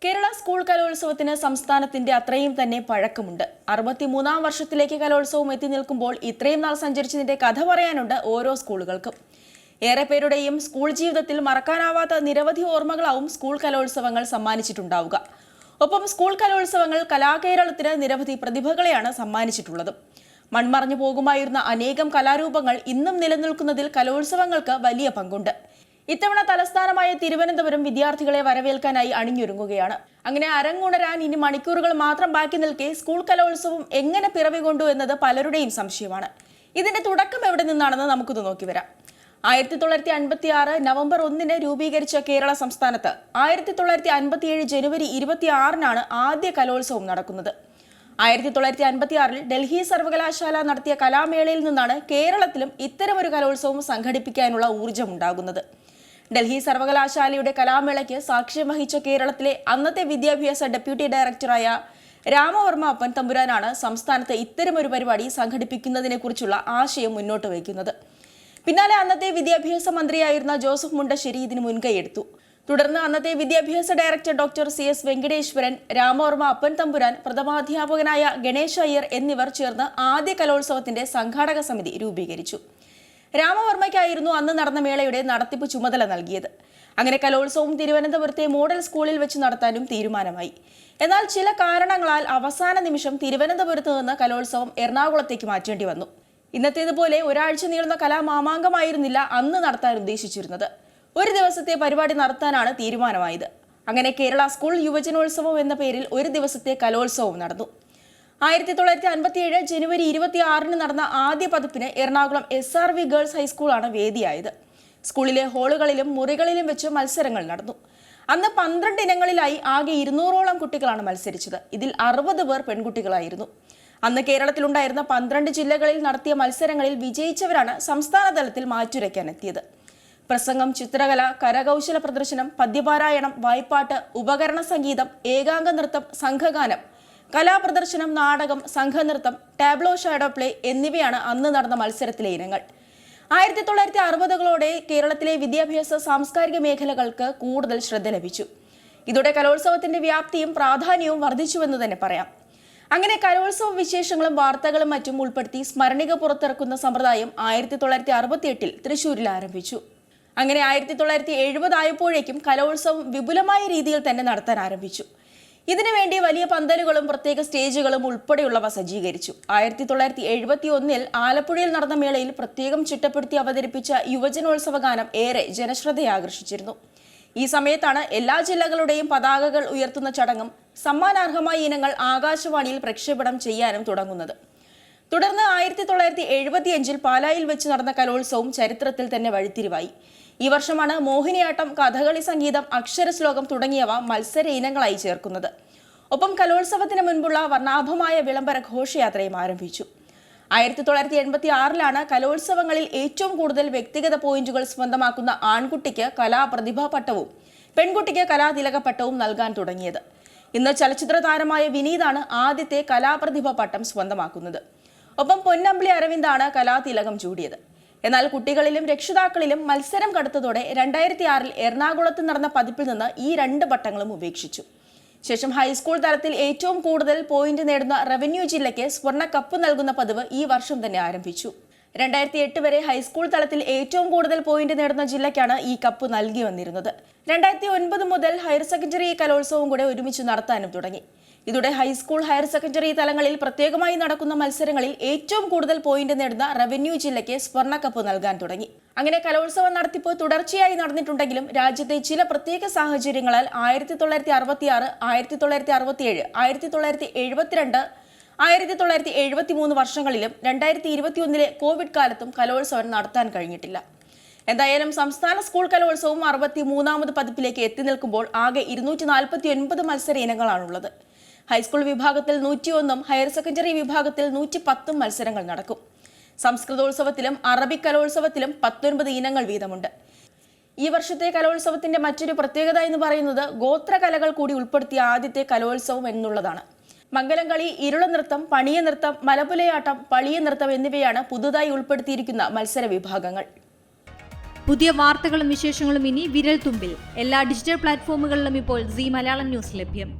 Kerala school കലോത്സവത്തിന് സംസ്ഥാനത്തിന്റെ അത്രയും തന്നെ പഴക്കമുണ്ട്. 63-ാം വർഷത്തിലേക്ക് കലോത്സവം എത്തി നിൽക്കുമ്പോൾ ഇത്രയും നാൾ സഞ്ചരിച്ചതിന്റെ കഥ പറയാനുണ്ട് ഓരോ സ്കൂളുകൾക്കും. ഏറെ പേരുടെയും സ്കൂൾ ജീവിതത്തിൽ മറക്കാനാവാത്ത നിരവധി ഓർമ്മകളാവും സ്കൂൾ കലോത്സവങ്ങൾ സമ്മാനിച്ചിട്ടുണ്ടാവുക. ഒപ്പം സ്കൂൾ കലോത്സവങ്ങൾ കലാകേരളത്തിന് നിരവധി പ്രതിഭകളെയാണ് സമ്മാനിച്ചിട്ടുള്ളത്. മൺമറഞ്ഞു പോകുമായിരുന്ന അനേകം കലാരൂപങ്ങൾ ഇന്നും നിലനിൽക്കുന്നതിൽ കലോത്സവങ്ങൾക്ക് വലിയ പങ്കുണ്ട്. ഇത്തവണ തലസ്ഥാനമായ തിരുവനന്തപുരം വിദ്യാർത്ഥികളെ വരവേൽക്കാനായി അണിഞ്ഞൊരുങ്ങുകയാണ്. അങ്ങനെ അരങ്ങുണരാൻ ഇനി മണിക്കൂറുകൾ മാത്രം ബാക്കി നിൽക്കെ സ്കൂൾ കലോത്സവം എങ്ങനെ പിറവികൊണ്ടു എന്നത് പലരുടെയും സംശയമാണ്. ഇതിന്റെ തുടക്കം എവിടെ നിന്നാണെന്ന് നമുക്കിത് നോക്കി വരാം. 1956 നവംബർ 1 രൂപീകരിച്ച കേരള സംസ്ഥാനത്ത് 1957 ജനുവരി 26 ആദ്യ കലോത്സവം നടക്കുന്നത്. 1956 ഡൽഹി സർവകലാശാല നടത്തിയ കലാമേളയിൽ നിന്നാണ് കേരളത്തിലും ഇത്തരമൊരു കലോത്സവം സംഘടിപ്പിക്കാനുള്ള ഊർജ്ജം ഉണ്ടാകുന്നത്. ഡൽഹി സർവകലാശാലയുടെ കലാമേളയ്ക്ക് സാക്ഷ്യം വഹിച്ച കേരളത്തിലെ അന്നത്തെ വിദ്യാഭ്യാസ ഡെപ്യൂട്ടി ഡയറക്ടറായ രാമവർമ്മ അപ്പൻ തമ്പുരാനാണ് സംസ്ഥാനത്ത് ഇത്തരമൊരു പരിപാടി സംഘടിപ്പിക്കുന്നതിനെക്കുറിച്ചുള്ള ആശയം മുന്നോട്ട് വയ്ക്കുന്നത്. പിന്നാലെ അന്നത്തെ വിദ്യാഭ്യാസ മന്ത്രിയായിരുന്ന ജോസഫ് മുണ്ടശ്ശേരി ഇതിന് മുൻകൈയെടുത്തു. തുടർന്ന് അന്നത്തെ വിദ്യാഭ്യാസ director doctor CS Venkateswaran, Ramavarma അപ്പൻ തമ്പുരാൻ, പ്രഥമാധ്യാപകനായ ഗണേശ് അയ്യർ എന്നിവർ ചേർന്ന് ആദ്യ കലോത്സവത്തിന്റെ സംഘാടക സമിതി രൂപീകരിച്ചു. രാമവർമ്മയ്ക്കായിരുന്നു അന്ന് നടന്ന മേളയുടെ നടത്തിപ്പ് ചുമതല നൽകിയത്. അങ്ങനെ കലോത്സവം തിരുവനന്തപുരത്തെ മോഡൽ സ്കൂളിൽ വെച്ച് നടത്താനും തീരുമാനമായി. എന്നാൽ ചില കാരണങ്ങളാൽ അവസാന നിമിഷം തിരുവനന്തപുരത്ത് നിന്ന് കലോത്സവം എറണാകുളത്തേക്ക് മാറ്റേണ്ടി വന്നു. ഇന്നത്തേതുപോലെ ഒരാഴ്ച നീളുന്ന കലാമാമാങ്കമായിരുന്നില്ല അന്ന് നടത്താൻ ഉദ്ദേശിച്ചിരുന്നത്. ഒരു ദിവസത്തെ പരിപാടി നടത്താനാണ് തീരുമാനമായത്. അങ്ങനെ കേരള സ്കൂൾ യുവജനോത്സവം എന്ന പേരിൽ ഒരു ദിവസത്തെ കലോത്സവം നടന്നു. 1957 ജനുവരി 26 നടന്ന ആദ്യ പതിപ്പിന് എറണാകുളം SRV ഗേൾസ് ഹൈസ്കൂളാണ് വേദിയായത്. സ്കൂളിലെ ഹാളുകളിലും മുറികളിലും വെച്ച് മത്സരങ്ങൾ നടന്നു. അന്ന് 12 ഇനങ്ങളിലായി ആകെ 200ഓളം കുട്ടികളാണ് മത്സരിച്ചത്. ഇതിൽ 60 പേർ പെൺകുട്ടികളായിരുന്നു. അന്ന് കേരളത്തിലുണ്ടായിരുന്ന 12 ജില്ലകളിൽ നടത്തിയ മത്സരങ്ങളിൽ വിജയിച്ചവരാണ് സംസ്ഥാന തലത്തിൽ മാറ്റുരയ്ക്കാനെത്തിയത്. പ്രസംഗം, ചിത്രകല, കരകൗശല പ്രദർശനം, പദ്യപാരായണം, വായ്പാട്ട്, ഉപകരണ സംഗീതം, ഏകാംഗ നൃത്തം, സംഘഗാനം, കലാപ്രദർശനം, നാടകം, സംഘനൃത്തം, ടാബ്ലോ ഷാഡോ പ്ലേ എന്നിവയാണ് അന്ന് നടന്ന മത്സരത്തിലെ ഇനങ്ങൾ. 1960കളോടെ കേരളത്തിലെ വിദ്യാഭ്യാസ സാംസ്കാരിക മേഖലകൾക്ക് കൂടുതൽ ശ്രദ്ധ ലഭിച്ചു. ഇതോടെ കലോത്സവത്തിന്റെ വ്യാപ്തിയും പ്രാധാന്യവും വർദ്ധിച്ചുവെന്ന് തന്നെ പറയാം. അങ്ങനെ കലോത്സവ വിശേഷങ്ങളും വാർത്തകളും മറ്റും ഉൾപ്പെടുത്തി സ്മരണിക പുറത്തിറക്കുന്ന സമ്പ്രദായം 1968 തൃശ്ശൂരിൽ ആരംഭിച്ചു. അങ്ങനെ 1970 ആയപ്പോഴേക്കും കലോത്സവം വിപുലമായ രീതിയിൽ തന്നെ നടത്താൻ ആരംഭിച്ചു. ഇതിനുവേണ്ടി വലിയ പന്തലുകളും പ്രത്യേക സ്റ്റേജുകളും ഉൾപ്പെടെയുള്ളവ സജ്ജീകരിച്ചു. 1971 ആലപ്പുഴയിൽ നടന്ന മേളയിൽ പ്രത്യേകം ചിട്ടപ്പെടുത്തി അവതരിപ്പിച്ച യുവജനോത്സവ ഗാനം ഏറെ ജനശ്രദ്ധയെ ആകർഷിച്ചിരുന്നു. ഈ സമയത്താണ് എല്ലാ ജില്ലകളുടെയും പതാകകൾ ഉയർത്തുന്ന ചടങ്ങും സമ്മാനാർഹമായ ഇനങ്ങൾ ആകാശവാണിയിൽ പ്രക്ഷേപണം ചെയ്യാനും തുടങ്ങുന്നത്. തുടർന്ന് 1975 പാലായിൽ വെച്ച് നടന്ന കലോത്സവം ചരിത്രത്തിൽ തന്നെ വഴിത്തിരിവായി. ഈ വർഷമാണ് മോഹിനിയാട്ടം, കഥകളി സംഗീതം, അക്ഷരശ്ലോകം തുടങ്ങിയവ മത്സര ഇനങ്ങളായി ചേർക്കുന്നത്. ഒപ്പം കലോത്സവത്തിന് മുൻപുള്ള വർണ്ണാഭമായ വിളംബര ഘോഷയാത്രയും ആരംഭിച്ചു. 1986 കലോത്സവങ്ങളിൽ ഏറ്റവും കൂടുതൽ വ്യക്തിഗത പോയിന്റുകൾ സ്വന്തമാക്കുന്ന ആൺകുട്ടിക്ക് കലാപ്രതിഭാ പട്ടവും പെൺകുട്ടിക്ക് കലാതിലക പട്ടവും നൽകാൻ തുടങ്ങിയത്. ഇന്ന് ചലച്ചിത്ര താരമായ വിനീതാണ് ആദ്യത്തെ കലാപ്രതിഭ പട്ടം സ്വന്തമാക്കുന്നത്. ഒപ്പം പൊന്നമ്പിളി അരവിന്ദാണ് കലാതിലകം ചൂടിയത്. എന്നാൽ കുട്ടികളിലും രക്ഷിതാക്കളിലും മത്സരം കടുത്തതോടെ 2006 എറണാകുളത്ത് നടന്ന പതിപ്പിൽ നിന്ന് ഈ 2 പട്ടങ്ങളും ഉപേക്ഷിച്ചു. ശേഷം ഹൈസ്കൂൾ തലത്തിൽ ഏറ്റവും കൂടുതൽ പോയിന്റ് നേടുന്ന റവന്യൂ ജില്ലയ്ക്ക് സ്വർണ്ണ കപ്പ് നൽകുന്ന പതിവ് ഈ വർഷം തന്നെ ആരംഭിച്ചു. 2008 വരെ ഹൈസ്കൂൾ തലത്തിൽ ഏറ്റവും കൂടുതൽ പോയിന്റ് നേടുന്ന ജില്ലയ്ക്കാണ് ഈ കപ്പ് നൽകി വന്നിരുന്നത്. 2009 മുതൽ ഹയർ സെക്കൻഡറി കലോത്സവം കൂടെ ഒരുമിച്ച് നടത്താനും തുടങ്ങി. ഇതോടെ ഹൈസ്കൂൾ, ഹയർ സെക്കൻഡറി തലങ്ങളിൽ പ്രത്യേകമായി നടക്കുന്ന മത്സരങ്ങളിൽ ഏറ്റവും കൂടുതൽ പോയിന്റ് നേടുന്ന റവന്യൂ ജില്ലയ്ക്ക് സ്വർണ്ണ കപ്പ് നൽകാൻ തുടങ്ങി. അങ്ങനെ കലോത്സവ നടത്തിപ്പ് തുടർച്ചയായി നടന്നിട്ടുണ്ടെങ്കിലും രാജ്യത്തെ ചില പ്രത്യേക സാഹചര്യങ്ങളാൽ 1966, 1967, 1972, 1973 വർഷങ്ങളിലും 2021 കോവിഡ് കാലത്തും കലോത്സവം നടത്താൻ കഴിഞ്ഞിട്ടില്ല. എന്തായാലും സംസ്ഥാന സ്കൂൾ കലോത്സവം 63ാമത് പതിപ്പിലേക്ക് എത്തി നിൽക്കുമ്പോൾ ആകെ 249 മത്സര ഇനങ്ങളാണുള്ളത്. ഹൈസ്കൂൾ വിഭാഗത്തിൽ 101ഉം ഹയർ സെക്കൻഡറി വിഭാഗത്തിൽ 110 മത്സരങ്ങൾ നടക്കും. സംസ്കൃതോത്സവത്തിലും അറബിക് കലോത്സവത്തിലും 19 ഇനങ്ങൾ വീതമുണ്ട്. ഈ വർഷത്തെ കലോത്സവത്തിന്റെ മറ്റൊരു പ്രത്യേകത എന്ന് പറയുന്നത് ഗോത്രകലകൾ കൂടി ഉൾപ്പെടുത്തിയ ആദ്യത്തെ കലോത്സവം എന്നുള്ളതാണ്. മംഗലം കളി, ഇരുള നൃത്തം, പണിയ നൃത്തം, മലപുലയാട്ടം, പളിയ നൃത്തം എന്നിവയാണ് പുതുതായി ഉൾപ്പെടുത്തിയിരിക്കുന്ന മത്സര വിഭാഗങ്ങൾ. പുതിയ വാർത്തകളും വിശേഷങ്ങളും ഇനി വിരൽ തുമ്പിൽ. എല്ലാ ഡിജിറ്റൽ പ്ലാറ്റ്ഫോമുകളിലും ഇപ്പോൾ സീ മലയാളം ന്യൂസ് ലഭ്യം.